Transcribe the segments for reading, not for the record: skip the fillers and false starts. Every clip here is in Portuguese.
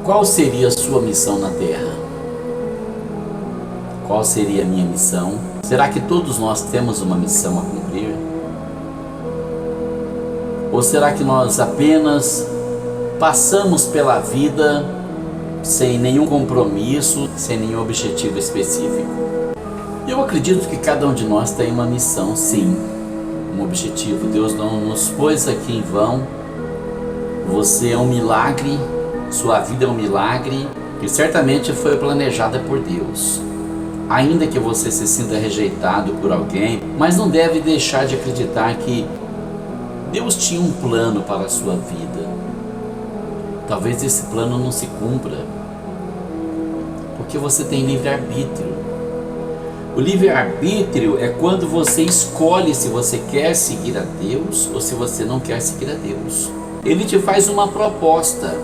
Qual seria a sua missão na Terra? Qual seria a minha missão? Será que todos nós temos uma missão a cumprir? Ou será que nós apenas passamos pela vida sem nenhum compromisso, sem nenhum objetivo específico? Eu acredito que cada um de nós tem uma missão, sim, um objetivo. Deus não nos pôs aqui em vão. Você é um milagre, sua vida é um milagre, que certamente foi planejada por Deus. Ainda que você se sinta rejeitado por alguém, mas não deve deixar de acreditar que Deus tinha um plano para a sua vida. Talvez esse plano não se cumpra, porque você tem livre-arbítrio. O livre-arbítrio é quando você escolhe se você quer seguir a Deus ou se você não quer seguir a Deus. Ele te faz uma proposta,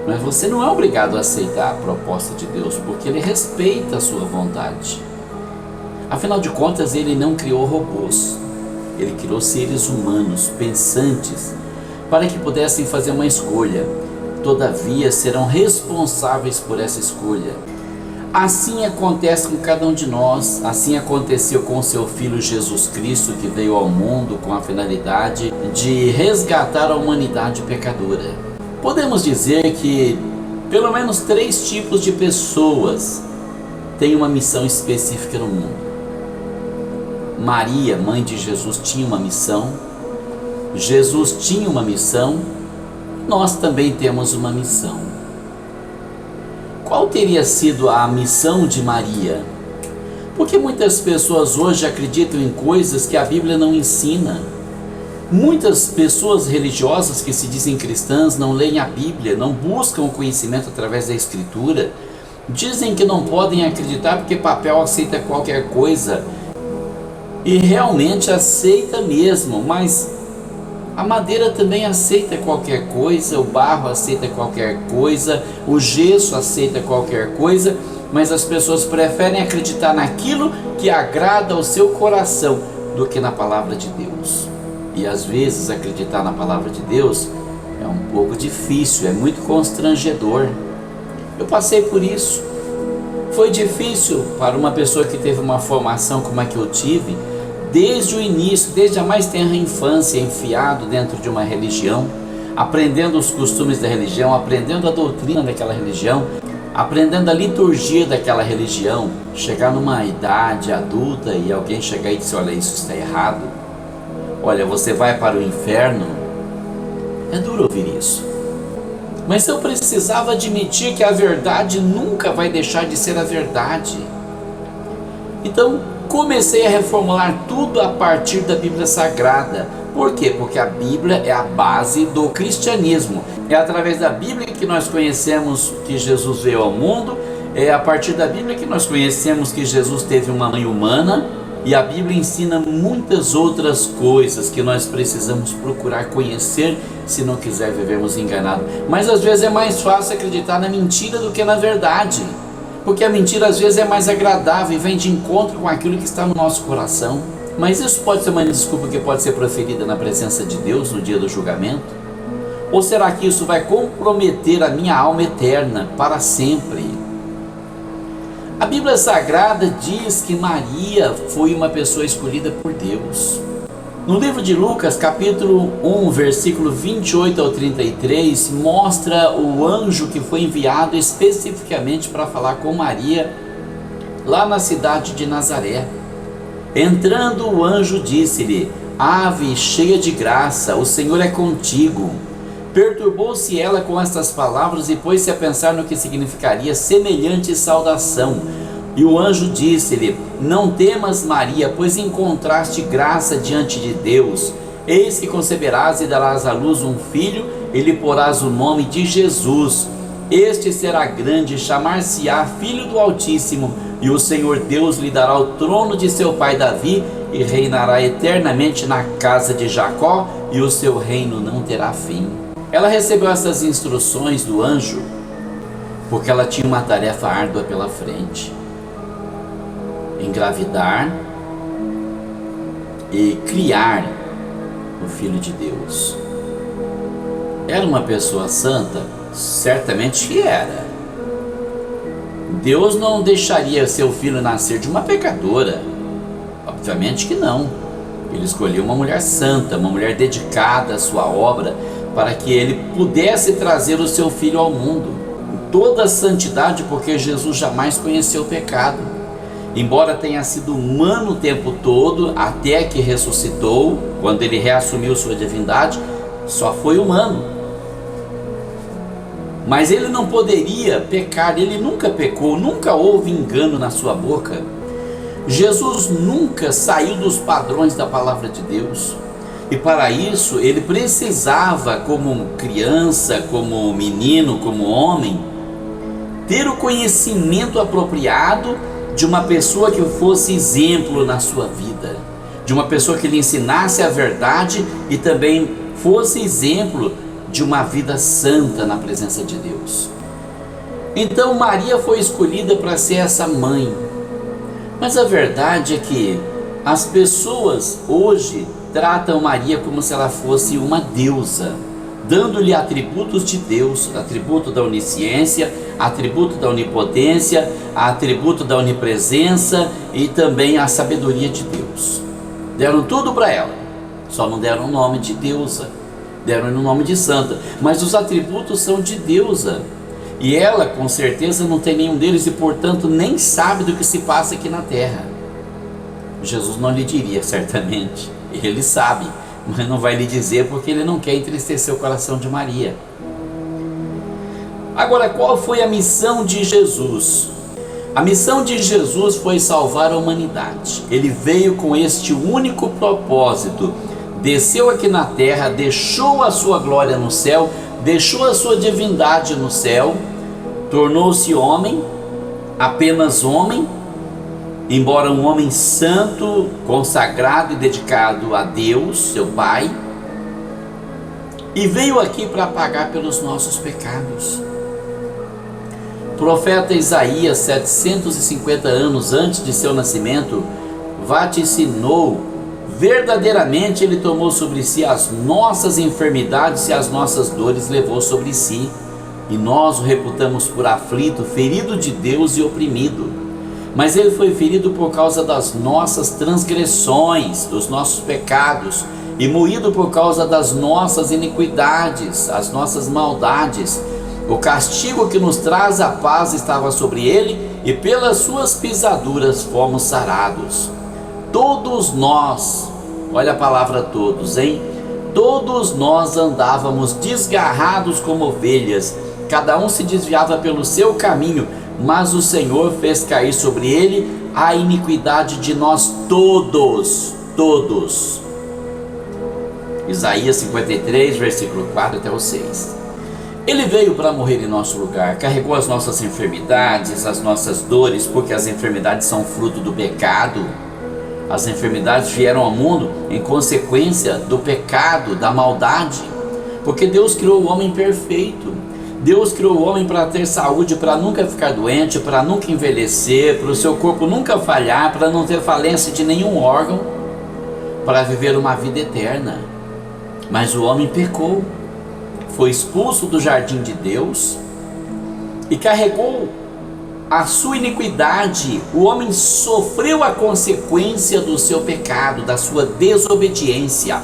mas você não é obrigado a aceitar a proposta de Deus, porque Ele respeita a sua vontade. Afinal de contas, Ele não criou robôs. Ele criou seres humanos, pensantes, para que pudessem fazer uma escolha. Todavia, serão responsáveis por essa escolha. Assim acontece com cada um de nós. Assim aconteceu com o seu Filho Jesus Cristo, que veio ao mundo com a finalidade de resgatar a humanidade pecadora. Podemos dizer que pelo menos 3 tipos de pessoas têm uma missão específica no mundo. Maria, mãe de Jesus, tinha uma missão. Jesus tinha uma missão. Nós também temos uma missão. Qual teria sido a missão de Maria? Porque muitas pessoas hoje acreditam em coisas que a Bíblia não ensina. Muitas pessoas religiosas que se dizem cristãs não leem a Bíblia, não buscam o conhecimento através da Escritura. Dizem que não podem acreditar porque papel aceita qualquer coisa. E realmente aceita mesmo, mas a madeira também aceita qualquer coisa, o barro aceita qualquer coisa, o gesso aceita qualquer coisa, mas as pessoas preferem acreditar naquilo que agrada ao seu coração do que na palavra de Deus. E às vezes acreditar na palavra de Deus é um pouco difícil, é muito constrangedor. Eu passei por isso. Foi difícil para uma pessoa que teve uma formação como a que eu tive, desde o início, desde a mais tenra infância, enfiado dentro de uma religião, aprendendo os costumes da religião, aprendendo a doutrina daquela religião, aprendendo a liturgia daquela religião, chegar numa idade adulta e alguém chegar e dizer: olha, isso está errado, olha, você vai para o inferno. É duro ouvir isso, mas eu precisava admitir que a verdade nunca vai deixar de ser a verdade. Então comecei a reformular tudo a partir da Bíblia Sagrada. Por quê? Porque a Bíblia é a base do cristianismo. É através da Bíblia que nós conhecemos que Jesus veio ao mundo. É a partir da Bíblia que nós conhecemos que Jesus teve uma mãe humana. E a Bíblia ensina muitas outras coisas que nós precisamos procurar conhecer se não quiser vivermos enganados. Mas às vezes é mais fácil acreditar na mentira do que na verdade. Porque a mentira às vezes é mais agradável e vem de encontro com aquilo que está no nosso coração. Mas isso pode ser uma desculpa que pode ser proferida na presença de Deus no dia do julgamento? Ou será que isso vai comprometer a minha alma eterna para sempre? A Bíblia Sagrada diz que Maria foi uma pessoa escolhida por Deus. No livro de Lucas, capítulo 1, versículo 28 ao 33, mostra o anjo que foi enviado especificamente para falar com Maria, lá na cidade de Nazaré. Entrando, o anjo disse-lhe: Ave, cheia de graça, o Senhor é contigo. Perturbou-se ela com estas palavras e pôs-se a pensar no que significaria semelhante saudação. E o anjo disse-lhe: Não temas, Maria, pois encontraste graça diante de Deus. Eis que conceberás e darás à luz um filho, e lhe porás o nome de Jesus. Este será grande, chamar-se-á Filho do Altíssimo, e o Senhor Deus lhe dará o trono de seu pai Davi, e reinará eternamente na casa de Jacó, e o seu reino não terá fim. Ela recebeu essas instruções do anjo porque ela tinha uma tarefa árdua pela frente: engravidar e criar o Filho de Deus. Era uma pessoa santa? Certamente que era. Deus não deixaria seu filho nascer de uma pecadora. Obviamente que não. Ele escolheu uma mulher santa, uma mulher dedicada à sua obra, para que ele pudesse trazer o seu filho ao mundo. Com toda a santidade, porque Jesus jamais conheceu o pecado. Embora tenha sido humano o tempo todo, até que ressuscitou, quando ele reassumiu sua divindade, só foi humano. Mas ele não poderia pecar, ele nunca pecou, nunca houve engano na sua boca. Jesus nunca saiu dos padrões da palavra de Deus. E para isso ele precisava, como criança, como menino, como homem, ter o conhecimento apropriado de uma pessoa que fosse exemplo na sua vida, de uma pessoa que lhe ensinasse a verdade e também fosse exemplo de uma vida santa na presença de Deus. Então Maria foi escolhida para ser essa mãe. Mas a verdade é que as pessoas hoje tratam Maria como se ela fosse uma deusa, dando-lhe atributos de Deus, atributo da onisciência, atributo da onipotência, atributo da onipresença e também a sabedoria de Deus. Deram tudo para ela, só não deram o nome de deusa, deram o nome de santa, mas os atributos são de deusa. E ela com certeza não tem nenhum deles e portanto nem sabe do que se passa aqui na terra. Jesus não lhe diria certamente, ele sabe, mas não vai lhe dizer porque ele não quer entristecer o coração de Maria. Agora, qual foi a missão de Jesus? A missão de Jesus foi salvar a humanidade. Ele veio com este único propósito, desceu aqui na terra, deixou a sua glória no céu, deixou a sua divindade no céu, tornou-se homem, apenas homem, embora um homem santo, consagrado e dedicado a Deus, seu Pai, e veio aqui para pagar pelos nossos pecados. O profeta Isaías, 750 anos antes de seu nascimento, vaticinou, verdadeiramente ele tomou sobre si as nossas enfermidades e as nossas dores levou sobre si, e nós o reputamos por aflito, ferido de Deus e oprimido. Mas ele foi ferido por causa das nossas transgressões, dos nossos pecados, e moído por causa das nossas iniquidades, as nossas maldades. O castigo que nos traz a paz estava sobre ele, e pelas suas pisaduras fomos sarados. Todos nós, olha a palavra todos, hein? Todos nós andávamos desgarrados como ovelhas, cada um se desviava pelo seu caminho, mas o Senhor fez cair sobre ele a iniquidade de nós todos, todos. Isaías 53, versículo 4 até o 6. Ele veio para morrer em nosso lugar, carregou as nossas enfermidades, as nossas dores, porque as enfermidades são fruto do pecado. As enfermidades vieram ao mundo em consequência do pecado, da maldade, porque Deus criou o homem perfeito. Deus criou o homem para ter saúde, para nunca ficar doente, para nunca envelhecer, para o seu corpo nunca falhar, para não ter falência de nenhum órgão, para viver uma vida eterna. Mas o homem pecou, foi expulso do jardim de Deus e carregou a sua iniquidade. O homem sofreu a consequência do seu pecado, da sua desobediência.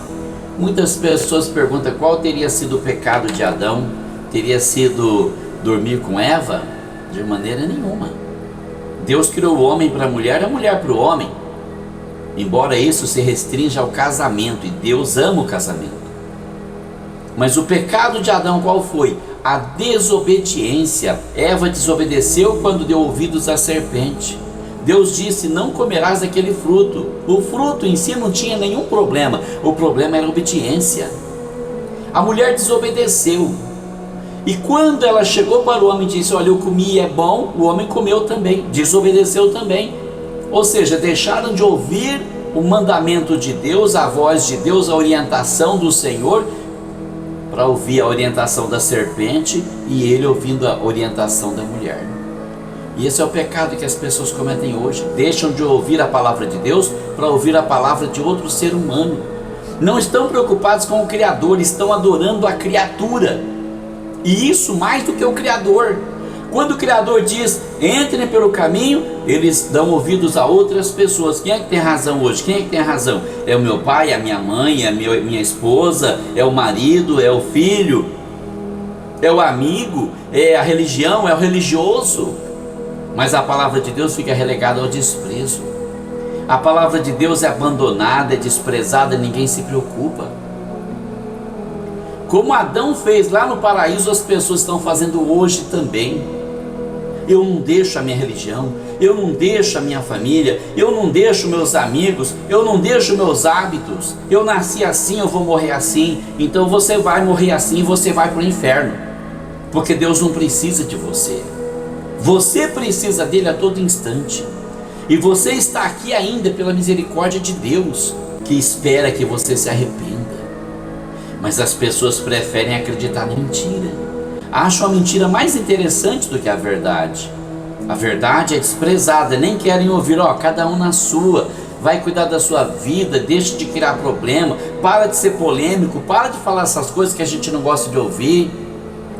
Muitas pessoas perguntam qual teria sido o pecado de Adão. Teria sido dormir com Eva? De maneira nenhuma. Deus criou o homem para a mulher para o homem, embora isso se restrinja ao casamento, e Deus ama o casamento. Mas o pecado de Adão qual foi? A desobediência. Eva desobedeceu quando deu ouvidos à serpente. Deus disse: não comerás daquele fruto. O fruto em si não tinha nenhum problema, o problema era a obediência. A mulher desobedeceu, e quando ela chegou para o homem e disse: olha, eu comi e é bom, o homem comeu também, desobedeceu também. Ou seja, deixaram de ouvir o mandamento de Deus, a voz de Deus, a orientação do Senhor, para ouvir a orientação da serpente, e ele ouvindo a orientação da mulher. E esse é o pecado que as pessoas cometem hoje. Deixam de ouvir a palavra de Deus para ouvir a palavra de outro ser humano. Não estão preocupados com o Criador, estão adorando a criatura. E isso mais do que o Criador. Quando o Criador diz, entrem pelo caminho, eles dão ouvidos a outras pessoas. Quem é que tem razão hoje? Quem é que tem razão? É o meu pai, é a minha mãe, é a minha esposa, é o marido, é o filho, é o amigo, é a religião, é o religioso. Mas a palavra de Deus fica relegada ao desprezo. A palavra de Deus é abandonada, é desprezada, ninguém se preocupa. Como Adão fez lá no paraíso, as pessoas estão fazendo hoje também. Eu não deixo a minha religião, eu não deixo a minha família, eu não deixo meus amigos, eu não deixo meus hábitos. Eu nasci assim, eu vou morrer assim. Então você vai morrer assim e você vai para o inferno. Porque Deus não precisa de você. Você precisa dele a todo instante. E você está aqui ainda pela misericórdia de Deus, que espera que você se arrependa. Mas as pessoas preferem acreditar na mentira. Acham a mentira mais interessante do que a verdade. A verdade é desprezada, nem querem ouvir. Cada um na sua, vai cuidar da sua vida, deixa de criar problema, para de ser polêmico, para de falar essas coisas que a gente não gosta de ouvir.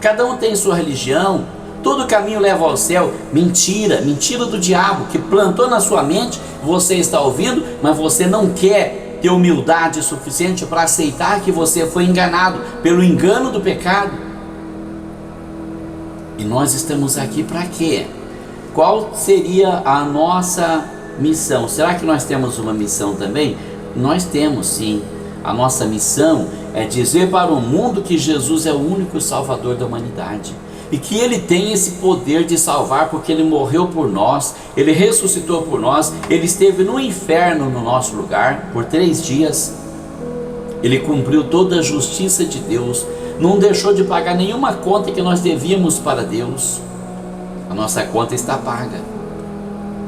Cada um tem sua religião, todo caminho leva ao céu. Mentira, mentira do diabo, que plantou na sua mente, você está ouvindo, mas você não quer ter humildade suficiente para aceitar que você foi enganado pelo engano do pecado. E nós estamos aqui para quê? Qual seria a nossa missão? Será que nós temos uma missão também? Nós temos sim. A nossa missão é dizer para o mundo que Jesus é o único Salvador da humanidade. E que Ele tem esse poder de salvar, porque Ele morreu por nós, Ele ressuscitou por nós, Ele esteve no inferno no nosso lugar por 3 dias. Ele cumpriu toda a justiça de Deus, não deixou de pagar nenhuma conta que nós devíamos para Deus. A nossa conta está paga.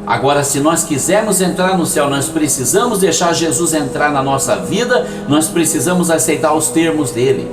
Agora, se nós quisermos entrar no céu, nós precisamos deixar Jesus entrar na nossa vida, nós precisamos aceitar os termos dele,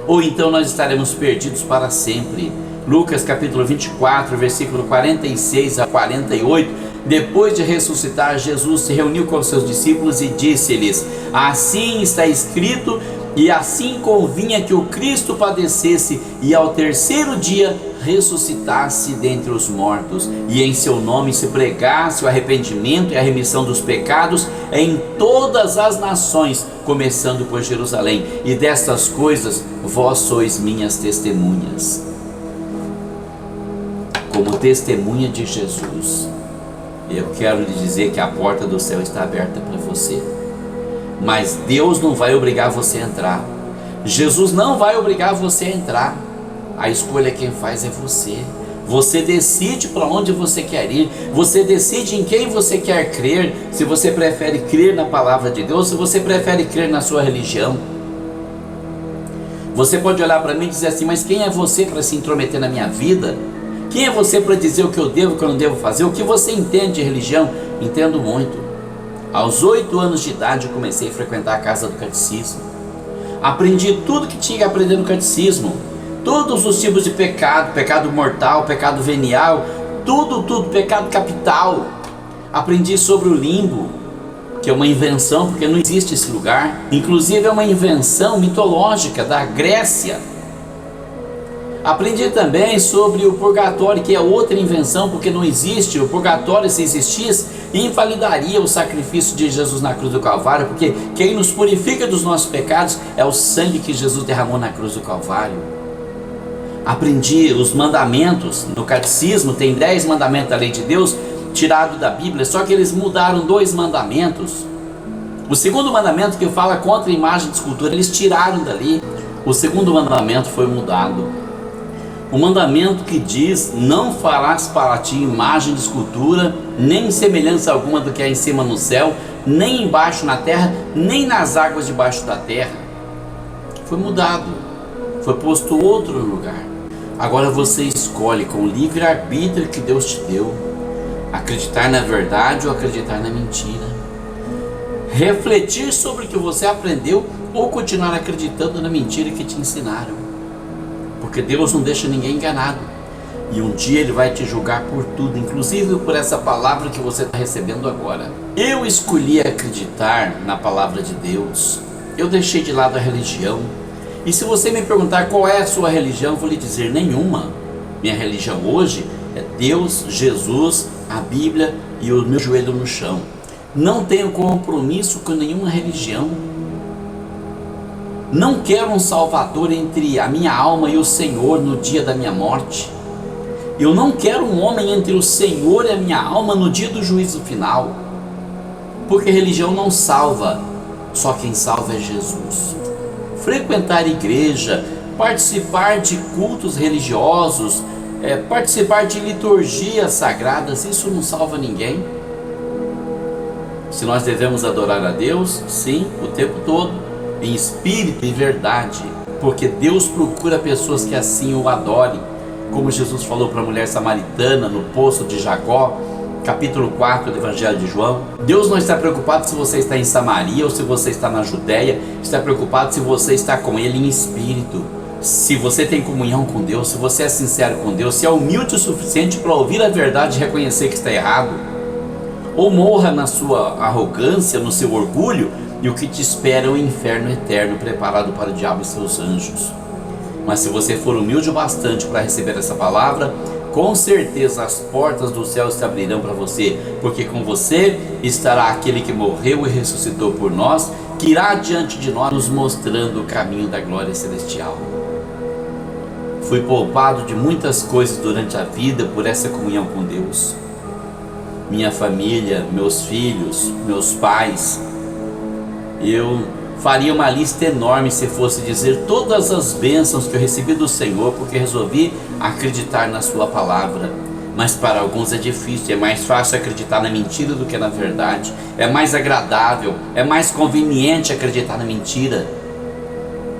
ou então nós estaremos perdidos para sempre. Lucas capítulo 24, versículo 46 a 48, depois de ressuscitar, Jesus se reuniu com os seus discípulos e disse-lhes: assim está escrito, e assim convinha que o Cristo padecesse e ao 3º dia ressuscitasse dentre os mortos, e em seu nome se pregasse o arrependimento e a remissão dos pecados em todas as nações, começando por Jerusalém. E destas coisas vós sois minhas testemunhas. Como testemunha de Jesus, eu quero lhe dizer que a porta do céu está aberta para você. Mas Deus não vai obrigar você a entrar. Jesus não vai obrigar você a entrar. A escolha quem faz é você. Você decide para onde você quer ir. Você decide em quem você quer crer. Se você prefere crer na palavra de Deus, se você prefere crer na sua religião. Você pode olhar para mim e dizer assim: mas quem é você para se intrometer na minha vida? Quem é você para dizer o que eu devo e o que eu não devo fazer? O que você entende de religião? Entendo muito. Aos 8 anos de idade eu comecei a frequentar a casa do catecismo. Aprendi tudo que tinha que aprender no catecismo. Todos os tipos de pecado, pecado mortal, pecado venial, tudo, pecado capital. Aprendi sobre o limbo, que é uma invenção, porque não existe esse lugar. Inclusive é uma invenção mitológica da Grécia. Aprendi também sobre o purgatório, que é outra invenção, porque não existe. O purgatório, se existisse, invalidaria o sacrifício de Jesus na cruz do Calvário, porque quem nos purifica dos nossos pecados é o sangue que Jesus derramou na cruz do Calvário. Aprendi os mandamentos. No catecismo tem 10 mandamentos da lei de Deus, tirado da Bíblia, só que eles mudaram 2 mandamentos. O segundo mandamento, que fala contra a imagem de escultura, eles tiraram dali. O segundo mandamento foi mudado. O mandamento que diz: não farás para ti imagem de escultura, nem semelhança alguma do que há em cima no céu, nem embaixo na terra, nem nas águas debaixo da terra. Foi mudado, foi posto outro lugar. Agora você escolhe, com o livre-arbítrio que Deus te deu, acreditar na verdade ou acreditar na mentira. Refletir sobre o que você aprendeu ou continuar acreditando na mentira que te ensinaram. Porque Deus não deixa ninguém enganado. E um dia Ele vai te julgar por tudo, inclusive por essa palavra que você está recebendo agora. Eu escolhi acreditar na palavra de Deus. Eu deixei de lado a religião. E se você me perguntar qual é a sua religião, eu vou lhe dizer: nenhuma. Minha religião hoje é Deus, Jesus, a Bíblia e o meu joelho no chão. Não tenho compromisso com nenhuma religião. Não quero um salvador entre a minha alma e o Senhor no dia da minha morte. Eu não quero um homem entre o Senhor e a minha alma no dia do juízo final. Porque religião não salva, só quem salva é Jesus. Frequentar igreja, participar de cultos religiosos, participar de liturgias sagradas, isso não salva ninguém. Se nós devemos adorar a Deus, sim, o tempo todo, em espírito e verdade, porque Deus procura pessoas que assim o adorem, como Jesus falou para a mulher samaritana no poço de Jacó, capítulo 4 do Evangelho de João. Deus não está preocupado se você está em Samaria ou se você está na Judéia, está preocupado se você está com Ele em espírito, se você tem comunhão com Deus, se você é sincero com Deus, se é humilde o suficiente para ouvir a verdade e reconhecer que está errado, ou morra na sua arrogância, no seu orgulho, e o que te espera é um inferno eterno preparado para o diabo e seus anjos. Mas se você for humilde o bastante para receber essa palavra, com certeza as portas do céu se abrirão para você, porque com você estará aquele que morreu e ressuscitou por nós, que irá diante de nós nos mostrando o caminho da glória celestial. Fui poupado de muitas coisas durante a vida por essa comunhão com Deus. Minha família, meus filhos, meus pais. Eu faria uma lista enorme se fosse dizer todas as bênçãos que eu recebi do Senhor, porque resolvi acreditar na sua palavra. Mas para alguns é difícil, é mais fácil acreditar na mentira do que na verdade. É mais agradável, é mais conveniente acreditar na mentira.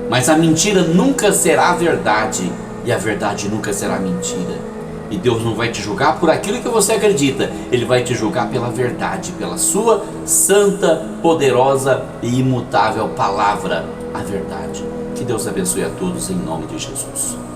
Mas a mentira nunca será a verdade, e a verdade nunca será mentira. E Deus não vai te julgar por aquilo que você acredita, Ele vai te julgar pela verdade, pela sua santa, poderosa e imutável palavra, a verdade. Que Deus abençoe a todos em nome de Jesus.